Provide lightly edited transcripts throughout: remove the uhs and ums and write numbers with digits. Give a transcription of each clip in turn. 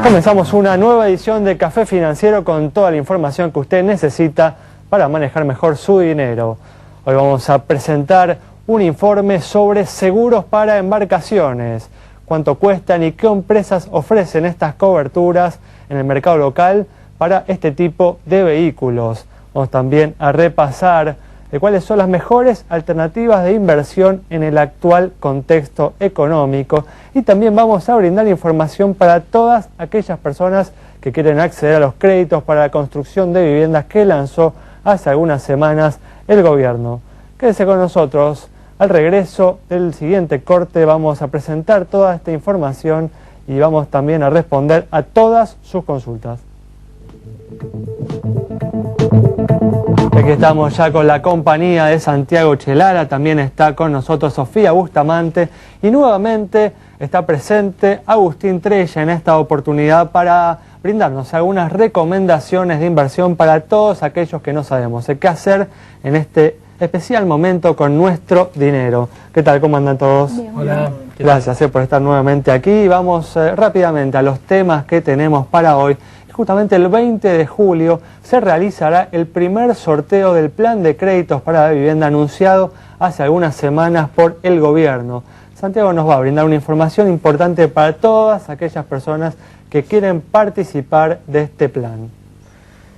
Comenzamos una nueva edición de Café Financiero con toda la información que usted necesita para manejar mejor su dinero. Hoy vamos a presentar un informe sobre seguros para embarcaciones, cuánto cuestan y qué empresas ofrecen estas coberturas en el mercado local para este tipo de vehículos. Vamos también a repasar cuáles son las mejores alternativas de inversión en el actual contexto económico y también vamos a brindar información para todas aquellas personas que quieren acceder a los créditos para la construcción de viviendas que lanzó hace algunas semanas el gobierno. Quédese con nosotros. Al regreso del siguiente corte vamos a presentar toda esta información y vamos también a responder a todas sus consultas. Aquí estamos ya con la compañía de Santiago Chelara, también está con nosotros Sofía Bustamante y nuevamente está presente Agustín Trella en esta oportunidad para brindarnos algunas recomendaciones de inversión para todos aquellos que no sabemos qué hacer en este especial momento con nuestro dinero. ¿Qué tal? ¿Cómo andan todos? Bien. Hola. Gracias por estar nuevamente aquí. Vamos rápidamente a los temas que tenemos para hoy. Justamente el 20 de julio se realizará el primer sorteo del plan de créditos para la vivienda anunciado hace algunas semanas por el gobierno. Santiago nos va a brindar una información importante para todas aquellas personas que quieren participar de este plan.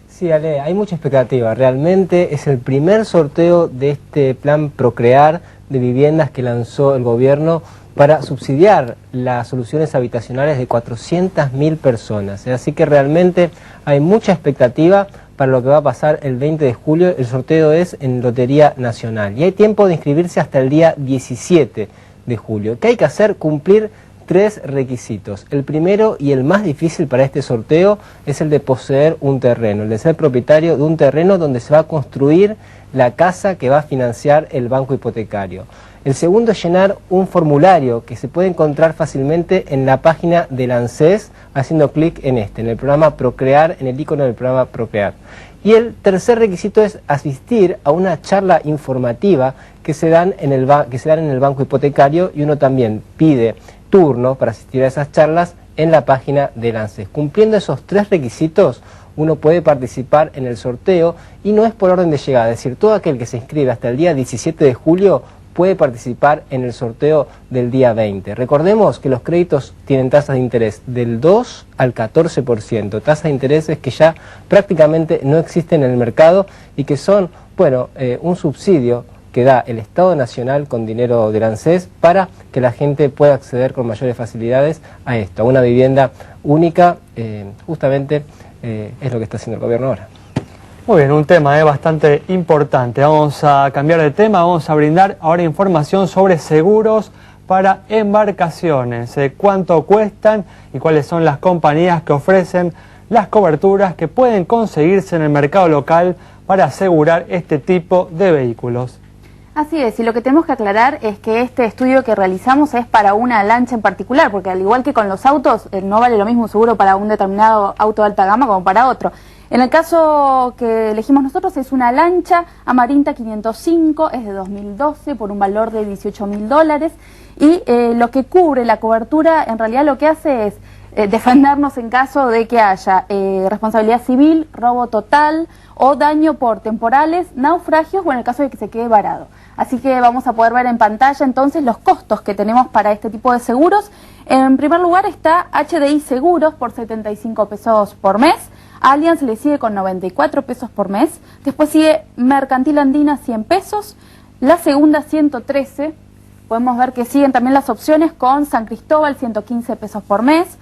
Sí, Ale, hay mucha expectativa. Realmente es el primer sorteo de este plan Procrear de viviendas que lanzó el gobierno para subsidiar las soluciones habitacionales de 400.000 personas. Así que realmente hay mucha expectativa para lo que va a pasar el 20 de julio. El sorteo es en Lotería Nacional y hay tiempo de inscribirse hasta el día 17 de julio. ¿Qué hay que hacer? Cumplir 3 requisitos. El primero y el más difícil para este sorteo es el de poseer un terreno, el de ser propietario de un terreno donde se va a construir la casa que va a financiar el banco hipotecario. El segundo es llenar un formulario que se puede encontrar fácilmente en la página del ANSES haciendo clic en en el programa Procrear, en el icono del programa Procrear. Y el tercer requisito es asistir a una charla informativa que se dan en el banco hipotecario y uno también pide turno para asistir a esas charlas en la página del ANSES. Cumpliendo esos 3 requisitos, uno puede participar en el sorteo y no es por orden de llegada, es decir, todo aquel que se inscribe hasta el día 17 de julio puede participar en el sorteo del día 20. Recordemos que los créditos tienen tasas de interés del 2 al 14%, tasas de intereses que ya prácticamente no existen en el mercado y que son, bueno, un subsidio que da el Estado Nacional con dinero del ANSES para que la gente pueda acceder con mayores facilidades a esto, a una vivienda única, justamente es lo que está haciendo el gobierno ahora. Muy bien, un tema bastante importante. Vamos a cambiar de tema, vamos a brindar ahora información sobre seguros para embarcaciones, cuánto cuestan y cuáles son las compañías que ofrecen las coberturas que pueden conseguirse en el mercado local para asegurar este tipo de vehículos. Así es, y lo que tenemos que aclarar es que este estudio que realizamos es para una lancha en particular, porque al igual que con los autos, no vale lo mismo un seguro para un determinado auto de alta gama como para otro. En el caso que elegimos nosotros es una lancha Amarinta 505, es de 2012 por un valor de $18.000 y lo que cubre la cobertura en realidad lo que hace es defendernos en caso de que haya responsabilidad civil, robo total o daño por temporales, naufragios o en el caso de que se quede varado. Así que vamos a poder ver en pantalla entonces los costos que tenemos para este tipo de seguros. En primer lugar está HDI Seguros por 75 pesos por mes. Allianz le sigue con 94 pesos por mes. Después sigue Mercantil Andina 100 pesos. La segunda 113. Podemos ver que siguen también las opciones con San Cristóbal 115 pesos por mes.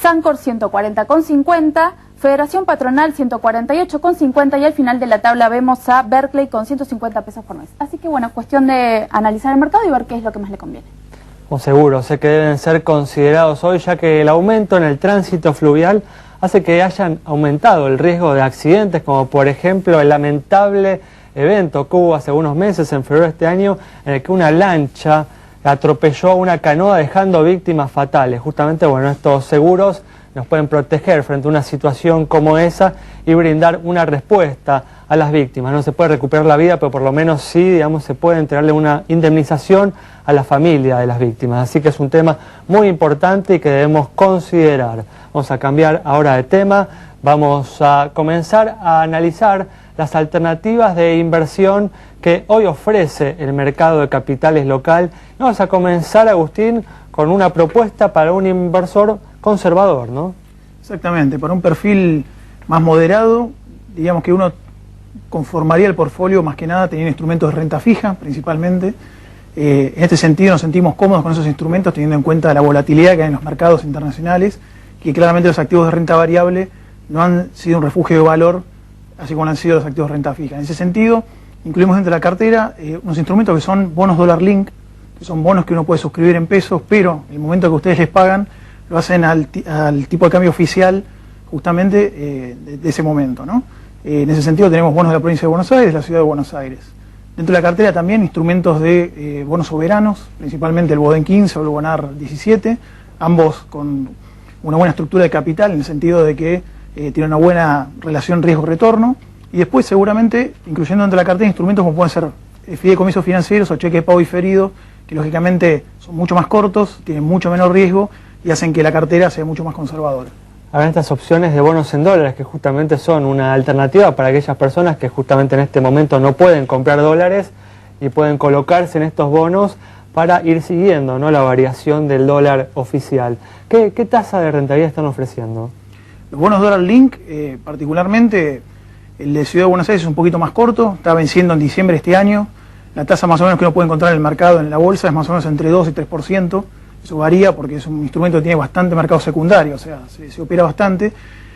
Sancor 140,50. Federación Patronal 148,50 y al final de la tabla vemos a Berkeley con 150 pesos por mes. Así que bueno, cuestión de analizar el mercado y ver qué es lo que más le conviene. Con seguros, sé que deben ser considerados hoy ya que el aumento en el tránsito fluvial hace que hayan aumentado el riesgo de accidentes, como por ejemplo el lamentable evento que hubo hace unos meses, en febrero de este año, en el que una lancha atropelló a una canoa dejando víctimas fatales. Justamente, bueno, estos seguros nos pueden proteger frente a una situación como esa y brindar una respuesta a las víctimas. No se puede recuperar la vida, pero por lo menos sí, digamos, se puede entregarle una indemnización a la familia de las víctimas. Así que es un tema muy importante y que debemos considerar. Vamos a cambiar ahora de tema, vamos a comenzar a analizar las alternativas de inversión que hoy ofrece el mercado de capitales local. Vamos a comenzar, Agustín, con una propuesta para un inversor conservador, ¿no? Exactamente, para un perfil más moderado, digamos que uno conformaría el portfolio más que nada teniendo instrumentos de renta fija, principalmente. En este sentido nos sentimos cómodos con esos instrumentos, teniendo en cuenta la volatilidad que hay en los mercados internacionales, que claramente los activos de renta variable no han sido un refugio de valor, así como han sido los activos de renta fija. En ese sentido, incluimos dentro de la cartera unos instrumentos que son bonos dólar link, que son bonos que uno puede suscribir en pesos, pero en el momento que ustedes les pagan, lo hacen al tipo de cambio oficial justamente de ese momento, ¿no? En ese sentido tenemos bonos de la provincia de Buenos Aires, de la ciudad de Buenos Aires. Dentro de la cartera también instrumentos de bonos soberanos, principalmente el Boden 15 o el Bonar 17, ambos con una buena estructura de capital en el sentido de que tienen una buena relación riesgo-retorno. Y después seguramente, incluyendo dentro de la cartera, instrumentos como pueden ser fideicomisos financieros o cheque de pago diferido, que lógicamente son mucho más cortos, tienen mucho menor riesgo y hacen que la cartera sea mucho más conservadora. Habrá estas opciones de bonos en dólares que justamente son una alternativa para aquellas personas que justamente en este momento no pueden comprar dólares y pueden colocarse en estos bonos para ir siguiendo, ¿no?, la variación del dólar oficial. ¿Qué tasa de rentabilidad están ofreciendo? Los bonos dólar link, particularmente el de Ciudad de Buenos Aires, es un poquito más corto, está venciendo en diciembre de este año. La tasa más o menos que uno puede encontrar en el mercado, en la bolsa, es más o menos entre 2 y 3%. Eso varía porque es un instrumento que tiene bastante mercado secundario, o sea, se opera bastante.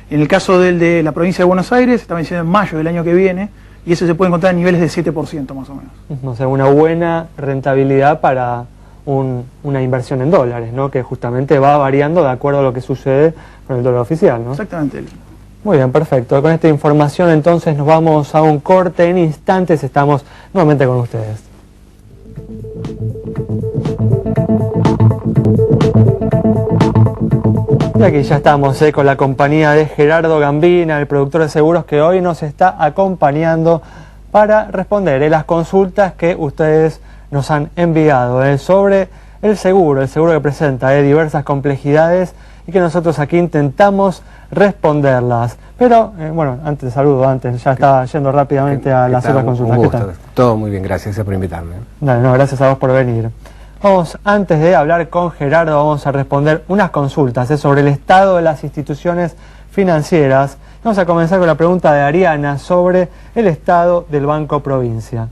En el caso del de la provincia de Buenos Aires, está venciendo en mayo del año que viene, y eso se puede encontrar en niveles de 7% más o menos. O sea, una buena rentabilidad para una inversión en dólares, ¿no?, que justamente va variando de acuerdo a lo que sucede con el dólar oficial, ¿no? Exactamente. Muy bien, perfecto. Con esta información entonces nos vamos a un corte. En instantes estamos nuevamente con ustedes. Y aquí ya estamos con la compañía de Gerardo Gambina, el productor de seguros, que hoy nos está acompañando para responder las consultas que ustedes nos han enviado sobre el seguro que presenta diversas complejidades y que nosotros aquí intentamos responderlas. Pero, bueno, antes ya estaba yendo rápidamente a las otras consultas. ¿Qué tal? Todo muy bien, gracias por invitarme. No, gracias a vos por venir. Vamos, antes de hablar con Gerardo, vamos a responder unas consultas sobre el estado de las instituciones financieras. Vamos a comenzar con la pregunta de Ariana sobre el estado del Banco Provincia.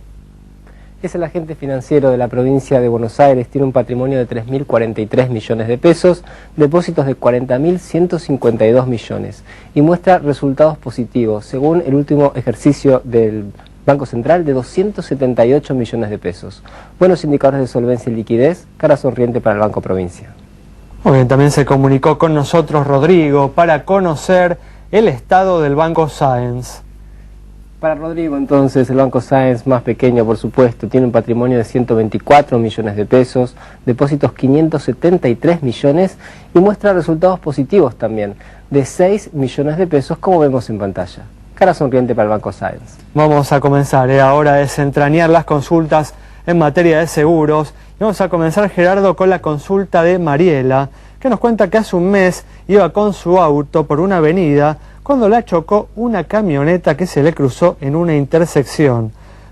Es el agente financiero de la provincia de Buenos Aires, tiene un patrimonio de 3.043 millones de pesos, depósitos de 40.152 millones y muestra resultados positivos, según el último ejercicio del Banco Central, de 278 millones de pesos. Buenos indicadores de solvencia y liquidez, cara sonriente para el Banco Provincia. Muy bien, también se comunicó con nosotros Rodrigo para conocer el estado del Banco Sáenz. Para Rodrigo, entonces, el Banco Sáenz, más pequeño por supuesto, tiene un patrimonio de 124 millones de pesos, depósitos 573 millones y muestra resultados positivos también, de 6 millones de pesos, como vemos en pantalla. Cara sonriente para el Banco Sáenz. Vamos a comenzar ahora a desentrañar las consultas en materia de seguros. Y vamos a comenzar, Gerardo, con la consulta de Mariela, que nos cuenta que hace un mes iba con su auto por una avenida cuando la chocó una camioneta que se le cruzó en una intersección.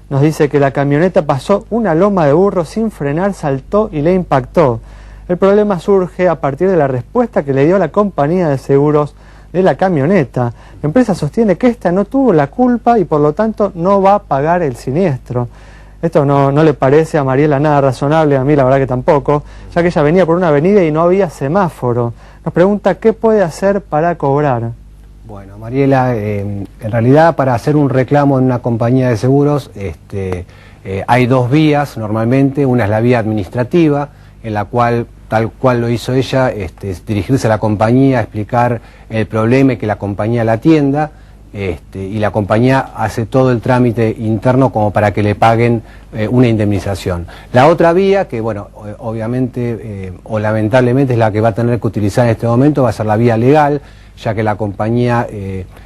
Nos dice que la camioneta pasó una loma de burro sin frenar, saltó y le impactó. El problema surge a partir de la respuesta que le dio la compañía de seguros de la camioneta. La empresa sostiene que esta no tuvo la culpa y por lo tanto no va a pagar el siniestro. Esto no le parece a Mariela nada razonable, a mí la verdad que tampoco, ya que ella venía por una avenida y no había semáforo. Nos pregunta qué puede hacer para cobrar. Bueno, Mariela, en realidad para hacer un reclamo en una compañía de seguros hay dos vías normalmente. Una es la vía administrativa, en la cual, tal cual lo hizo ella, dirigirse a la compañía, explicar el problema y que la compañía la atienda. y la compañía hace todo el trámite interno como para que le paguen una indemnización. La otra vía, que bueno, obviamente o lamentablemente es la que va a tener que utilizar en este momento, va a ser la vía legal, ya que la compañía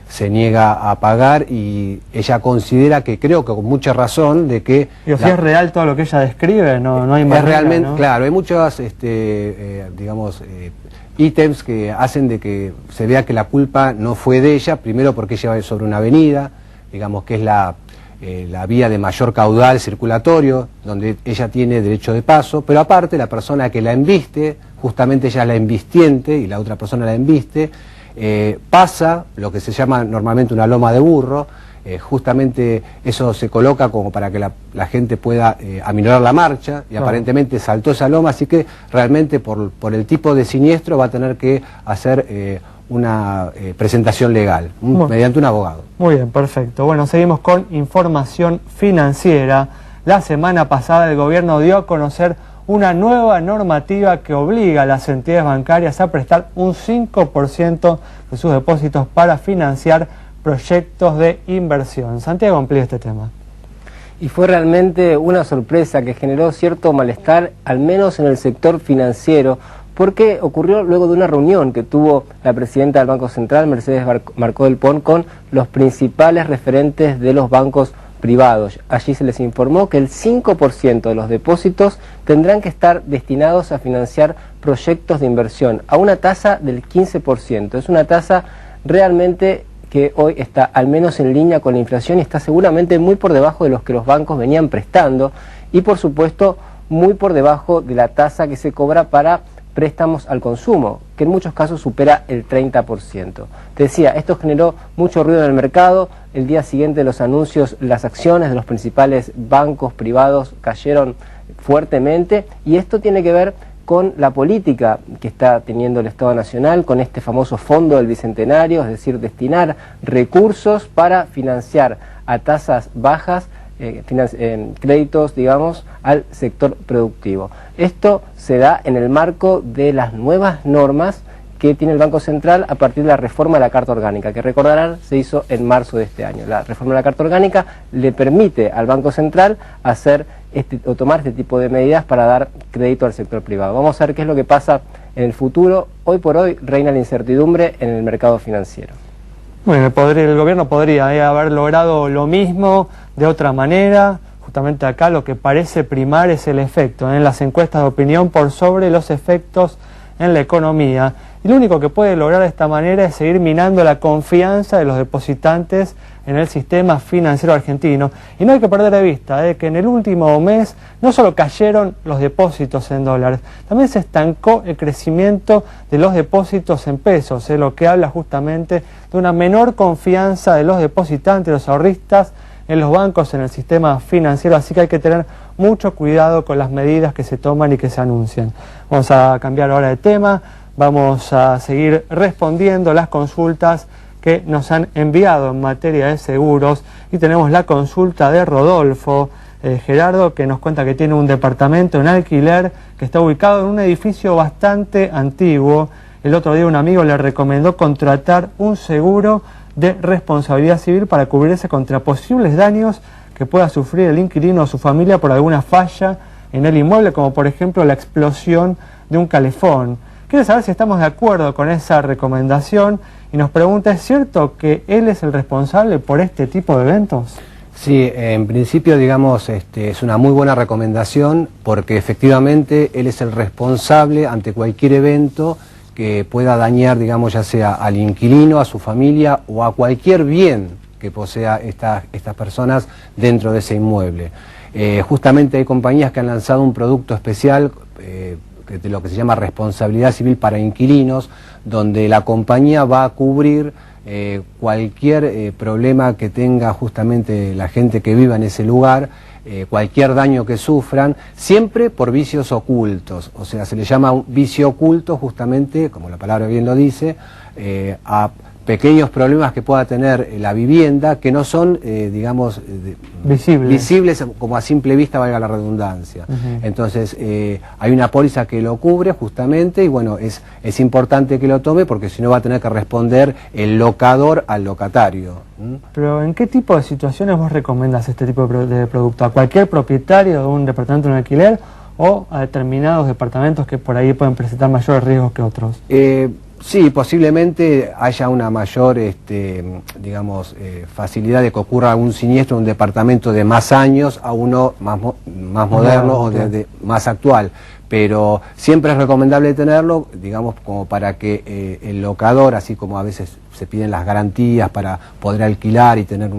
se niega a pagar y ella considera, que creo que con mucha razón, de que... Si es real todo lo que ella describe, no hay manera, es realmente, ¿no? Claro, hay muchos, digamos, ítems que hacen de que se vea que la culpa no fue de ella, primero porque ella va sobre una avenida, digamos que es la vía de mayor caudal circulatorio, donde ella tiene derecho de paso, pero aparte la persona que la embiste, justamente ella es la embistiente y la otra persona la embiste, pasa lo que se llama normalmente una loma de burro. Justamente eso se coloca como para que la gente pueda aminorar la marcha y aparentemente saltó esa loma, así que realmente por el tipo de siniestro va a tener que hacer una presentación legal mediante un abogado. Muy bien, perfecto. Bueno, seguimos con información financiera. La semana pasada el gobierno dio a conocer una nueva normativa que obliga a las entidades bancarias a prestar un 5% de sus depósitos para financiar proyectos de inversión. Santiago amplía este tema. Y fue realmente una sorpresa que generó cierto malestar, al menos en el sector financiero, porque ocurrió luego de una reunión que tuvo la presidenta del Banco Central, Mercedes Marcó del Pont, con los principales referentes de los bancos privados. Allí se les informó que el 5% de los depósitos tendrán que estar destinados a financiar proyectos de inversión, a una tasa del 15%. Es una tasa realmente que hoy está al menos en línea con la inflación y está seguramente muy por debajo de los que los bancos venían prestando y por supuesto muy por debajo de la tasa que se cobra para préstamos al consumo, que en muchos casos supera el 30%. Te decía, esto generó mucho ruido en el mercado. El día siguiente de los anuncios, las acciones de los principales bancos privados cayeron fuertemente y esto tiene que ver con la política que está teniendo el Estado Nacional, con este famoso fondo del Bicentenario, es decir, destinar recursos para financiar a tasas bajas créditos, digamos, al sector productivo. Esto se da en el marco de las nuevas normas que tiene el Banco Central a partir de la reforma de la Carta Orgánica, que recordarán se hizo en marzo de este año. La reforma de la Carta Orgánica le permite al Banco Central hacer o tomar este tipo de medidas para dar crédito al sector privado. Vamos a ver qué es lo que pasa en el futuro. Hoy por hoy reina la incertidumbre en el mercado financiero. Bueno, el gobierno podría haber logrado lo mismo de otra manera. Justamente acá lo que parece primar es el efecto en las encuestas de opinión por sobre los efectos en la economía. Y lo único que puede lograr de esta manera es seguir minando la confianza de los depositantes en el sistema financiero argentino. Y no hay que perder de vista que en el último mes no solo cayeron los depósitos en dólares, también se estancó el crecimiento de los depósitos en pesos, lo que habla justamente de una menor confianza de los depositantes, los ahorristas, en los bancos, en el sistema financiero, así que hay que tener mucho cuidado con las medidas que se toman y que se anuncian. Vamos a cambiar ahora de tema, vamos a seguir respondiendo las consultas que nos han enviado en materia de seguros y tenemos la consulta de Rodolfo Gerardo, que nos cuenta que tiene un departamento en alquiler que está ubicado en un edificio bastante antiguo. El otro día un amigo le recomendó contratar un seguro de responsabilidad civil para cubrirse contra posibles daños que pueda sufrir el inquilino o su familia por alguna falla en el inmueble, como por ejemplo la explosión de un calefón. Quiere saber si estamos de acuerdo con esa recomendación y nos pregunta, ¿es cierto que él es el responsable por este tipo de eventos? Sí, en principio, digamos, es una muy buena recomendación porque efectivamente él es el responsable ante cualquier evento que pueda dañar, digamos, ya sea al inquilino, a su familia o a cualquier bien que posea estas personas dentro de ese inmueble. Justamente hay compañías que han lanzado un producto especial de lo que se llama responsabilidad civil para inquilinos, donde la compañía va a cubrir cualquier problema que tenga justamente la gente que viva en ese lugar, cualquier daño que sufran, siempre por vicios ocultos. O sea, se le llama un vicio oculto justamente, como la palabra bien lo dice, a pequeños problemas que pueda tener la vivienda que no son, digamos, visibles como a simple vista, valga la redundancia. Entonces, hay una póliza que lo cubre justamente y bueno, es importante que lo tome porque si no va a tener que responder el locador al locatario. Pero ¿en qué tipo de situaciones vos recomendás este tipo de producto? ¿A cualquier propietario de un departamento en alquiler o a determinados departamentos que por ahí pueden presentar mayores riesgos que otros? Sí, posiblemente haya una mayor, digamos, facilidad de que ocurra algún siniestro en un departamento de más años a uno más moderno o más actual. Pero siempre es recomendable tenerlo, digamos, como para que el locador, así como a veces se piden las garantías para poder alquilar y tener,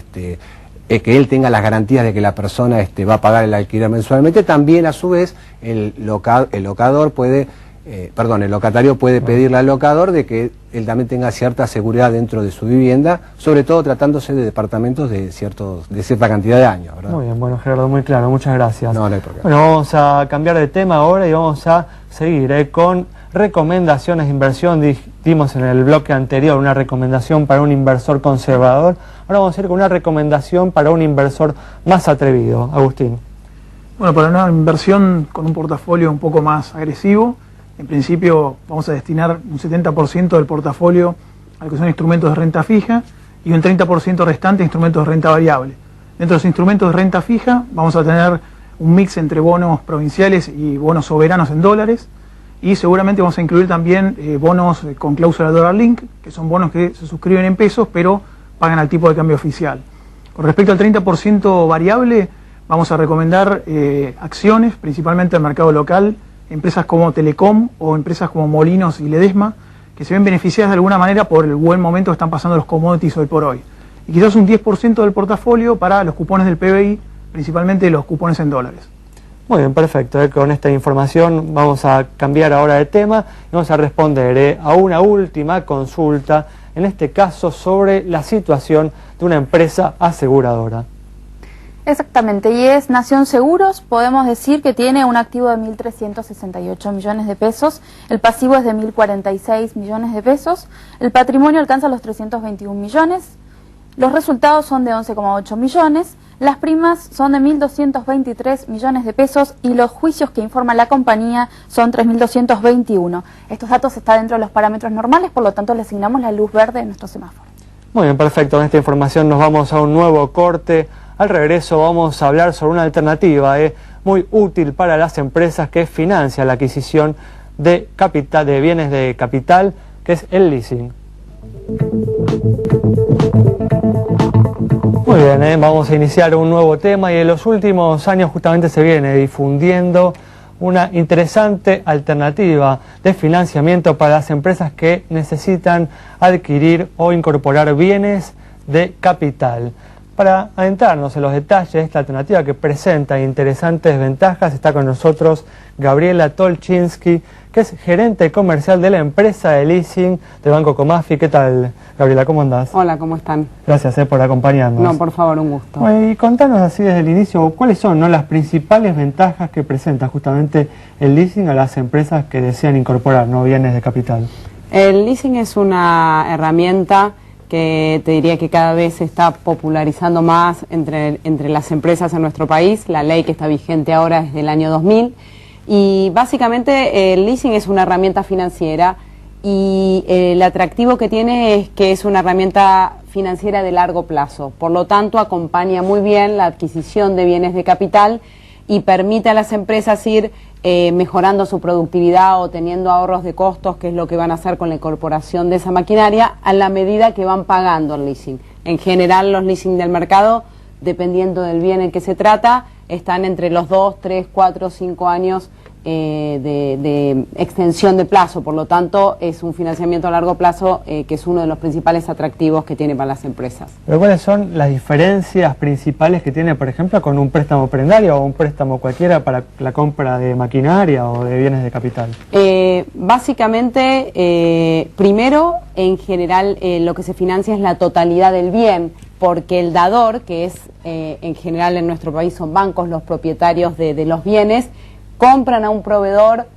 que él tenga las garantías de que la persona va a pagar el alquiler mensualmente, también a su vez el locador puede... el locatario puede pedirle al locador de que él también tenga cierta seguridad dentro de su vivienda, sobre todo tratándose de departamentos de cierta cantidad de años, ¿verdad? Muy bien, bueno, Gerardo, muy claro, muchas gracias. No hay problema. Bueno, vamos a cambiar de tema ahora y vamos a seguir con recomendaciones de inversión. Dimos en el bloque anterior una recomendación para un inversor conservador, ahora vamos a ir con una recomendación para un inversor más atrevido. Agustín. Bueno, para una inversión con un portafolio un poco más agresivo, en principio vamos a destinar un 70% del portafolio a lo que son instrumentos de renta fija y un 30% restante a instrumentos de renta variable. Dentro de los instrumentos de renta fija vamos a tener un mix entre bonos provinciales y bonos soberanos en dólares y seguramente vamos a incluir también bonos con cláusula dólar link, que son bonos que se suscriben en pesos pero pagan al tipo de cambio oficial. Con respecto al 30% variable vamos a recomendar acciones, principalmente del mercado local, empresas como Telecom o empresas como Molinos y Ledesma, que se ven beneficiadas de alguna manera por el buen momento que están pasando los commodities hoy por hoy. Y quizás un 10% del portafolio para los cupones del PBI, principalmente los cupones en dólares. Muy bien, perfecto. Con esta información vamos a cambiar ahora de tema y vamos a responder a una última consulta, en este caso sobre la situación de una empresa aseguradora. Exactamente, y es Nación Seguros. Podemos decir que tiene un activo de 1.368 millones de pesos, el pasivo es de 1.046 millones de pesos, el patrimonio alcanza los 321 millones, los resultados son de 11,8 millones, las primas son de 1.223 millones de pesos y los juicios que informa la compañía son 3.221. Estos datos están dentro de los parámetros normales, por lo tanto le asignamos la luz verde en nuestro semáforo. Muy bien, perfecto. Con esta información nos vamos a un nuevo corte. Al regreso vamos a hablar sobre una alternativa muy útil para las empresas que financian la adquisición de bienes de capital, que es el leasing. Muy bien, vamos a iniciar un nuevo tema y en los últimos años justamente se viene difundiendo una interesante alternativa de financiamiento para las empresas que necesitan adquirir o incorporar bienes de capital. Para adentrarnos en los detalles de esta alternativa que presenta interesantes ventajas, está con nosotros Gabriela Tolchinsky, que es gerente comercial de la empresa de leasing de Banco Comafi. ¿Qué tal, Gabriela? ¿Cómo andás? Hola, ¿cómo están? Gracias por acompañarnos. No, por favor, un gusto. Y contanos así desde el inicio, ¿cuáles son las principales ventajas que presenta justamente el leasing a las empresas que desean incorporar bienes de capital? El leasing es una herramienta que te diría que cada vez se está popularizando más entre las empresas en nuestro país. La ley que está vigente ahora es del año 2000 y básicamente el leasing es una herramienta financiera y el atractivo que tiene es que es una herramienta financiera de largo plazo. Por lo tanto, acompaña muy bien la adquisición de bienes de capital y permite a las empresas ir mejorando su productividad o teniendo ahorros de costos, que es lo que van a hacer con la incorporación de esa maquinaria, a la medida que van pagando el leasing. En general, los leasing del mercado, dependiendo del bien en que se trata, están entre los 2, 3, 4, 5 años de extensión de plazo. Por lo tanto, es un financiamiento a largo plazo que es uno de los principales atractivos que tiene para las empresas. ¿Pero cuáles son las diferencias principales que tiene, por ejemplo, con un préstamo prendario o un préstamo cualquiera para la compra de maquinaria o de bienes de capital? Básicamente, primero, en general, lo que se financia es la totalidad del bien, porque el dador, que es en general en nuestro país son bancos los propietarios de los bienes, compran a un proveedor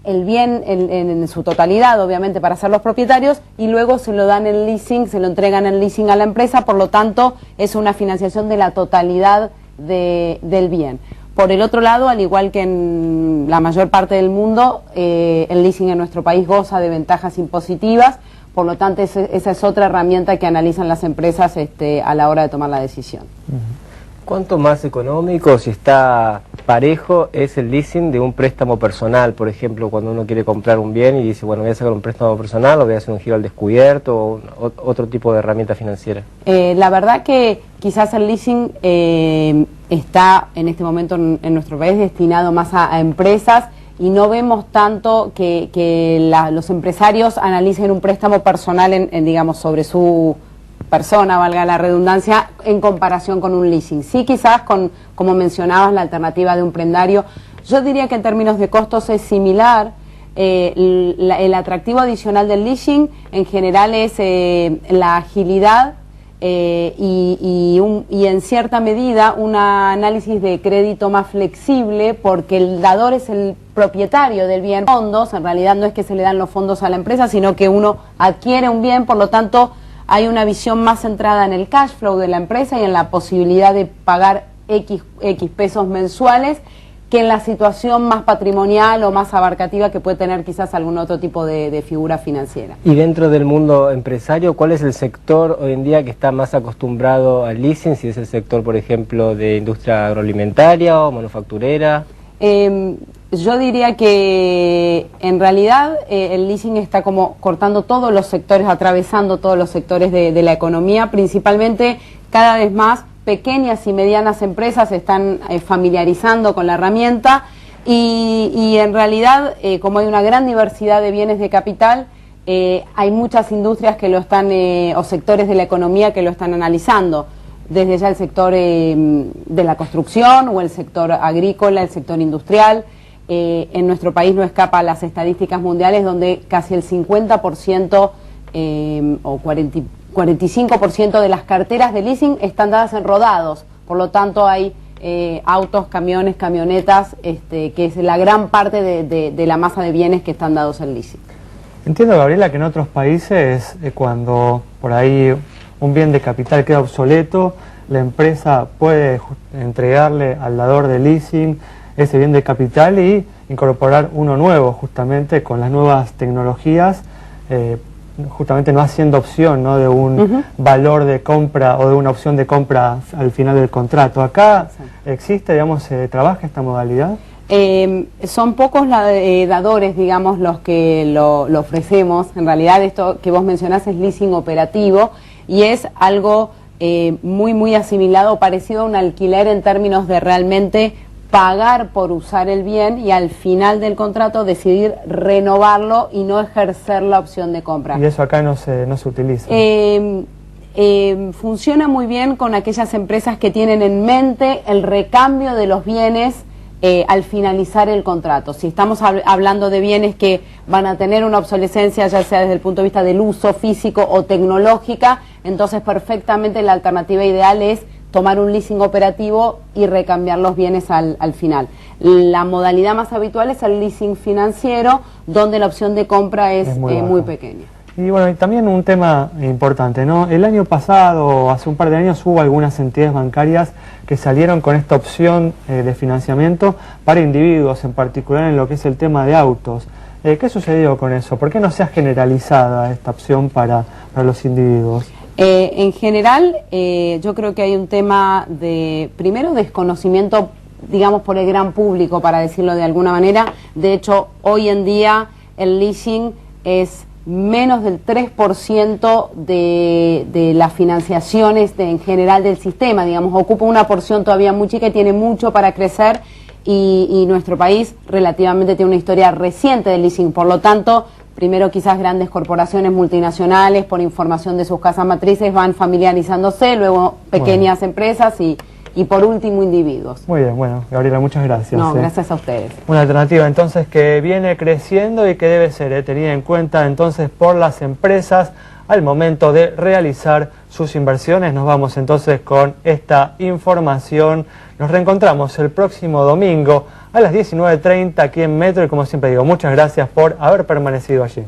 el bien en su totalidad, obviamente, para ser los propietarios, y luego se lo dan en leasing, se lo entregan en leasing a la empresa, por lo tanto es una financiación de la totalidad del bien. Por el otro lado, al igual que en la mayor parte del mundo, el leasing en nuestro país goza de ventajas impositivas, por lo tanto esa es otra herramienta que analizan las empresas a la hora de tomar la decisión. ¿Cuánto más económico, si está parejo, es el leasing de un préstamo personal? Por ejemplo, cuando uno quiere comprar un bien y dice, bueno, voy a sacar un préstamo personal o voy a hacer un giro al descubierto o otro tipo de herramienta financiera. La verdad que quizás el leasing está en este momento en nuestro país destinado más a empresas, y no vemos tanto que los empresarios analicen un préstamo personal digamos, sobre su persona, valga la redundancia, en comparación con un leasing. Sí, quizás como mencionabas, la alternativa de un prendario, yo diría que en términos de costos es similar. El atractivo adicional del leasing en general es la agilidad y en cierta medida un análisis de crédito más flexible, porque el dador es el propietario del bien. Fondos, en realidad no es que se le dan los fondos a la empresa, sino que uno adquiere un bien, por lo tanto hay una visión más centrada en el cash flow de la empresa y en la posibilidad de pagar X pesos mensuales, que en la situación más patrimonial o más abarcativa que puede tener quizás algún otro tipo de figura financiera. Y dentro del mundo empresario, ¿cuál es el sector hoy en día que está más acostumbrado al leasing? Si es el sector, por ejemplo, de industria agroalimentaria o manufacturera. Yo diría que en realidad el leasing está como cortando todos los sectores, atravesando todos los sectores de la economía, principalmente cada vez más pequeñas y medianas empresas se están familiarizando con la herramienta y en realidad como hay una gran diversidad de bienes de capital, hay muchas industrias que lo están, o sectores de la economía que lo están analizando. Desde ya el sector de la construcción o el sector agrícola, el sector industrial. En nuestro país no escapa a las estadísticas mundiales, donde casi el 50% o 45% de las carteras de leasing están dadas en rodados. Por lo tanto hay autos, camiones, camionetas, que es la gran parte de la masa de bienes que están dados en leasing. Entiendo, Gabriela, que en otros países cuando por ahí un bien de capital queda obsoleto, la empresa puede entregarle al dador de leasing ese bien de capital y incorporar uno nuevo, justamente con las nuevas tecnologías, justamente no haciendo opción, ¿no?, de un valor de compra o de una opción de compra al final del contrato. ¿Acá existe, digamos, trabaja esta modalidad? Son pocos dadores, digamos, los que lo ofrecemos. En realidad esto que vos mencionás es leasing operativo y es algo muy asimilado, parecido a un alquiler en términos de realmente pagar por usar el bien y al final del contrato decidir renovarlo y no ejercer la opción de compra. Y eso acá no se utiliza. Funciona muy bien con aquellas empresas que tienen en mente el recambio de los bienes al finalizar el contrato. Si estamos hablando de bienes que van a tener una obsolescencia, ya sea desde el punto de vista del uso físico o tecnológica, entonces perfectamente la alternativa ideal es tomar un leasing operativo y recambiar los bienes al final. La modalidad más habitual es el leasing financiero, donde la opción de compra es muy pequeña. Y bueno, y también un tema importante, ¿no? El año pasado, hace un par de años, hubo algunas entidades bancarias que salieron con esta opción de financiamiento para individuos, en particular en lo que es el tema de autos. ¿Qué sucedió con eso? ¿Por qué no se ha generalizado esta opción para los individuos? En general, yo creo que hay un tema de, primero, desconocimiento, digamos, por el gran público, para decirlo de alguna manera. De hecho, hoy en día el leasing es menos del 3% de las financiaciones en general del sistema, digamos, ocupa una porción todavía muy chica y tiene mucho para crecer y nuestro país relativamente tiene una historia reciente del leasing, por lo tanto, primero quizás grandes corporaciones multinacionales por información de sus casas matrices van familiarizándose, luego pequeñas empresas y por último individuos. Muy bien, bueno, Gabriela, muchas gracias. No, gracias a ustedes. Una alternativa entonces que viene creciendo y que debe ser tenida en cuenta entonces por las empresas al momento de realizar sus inversiones. Nos vamos entonces con esta información. Nos reencontramos el próximo domingo a las 19:30 aquí en Metro y, como siempre digo, muchas gracias por haber permanecido allí.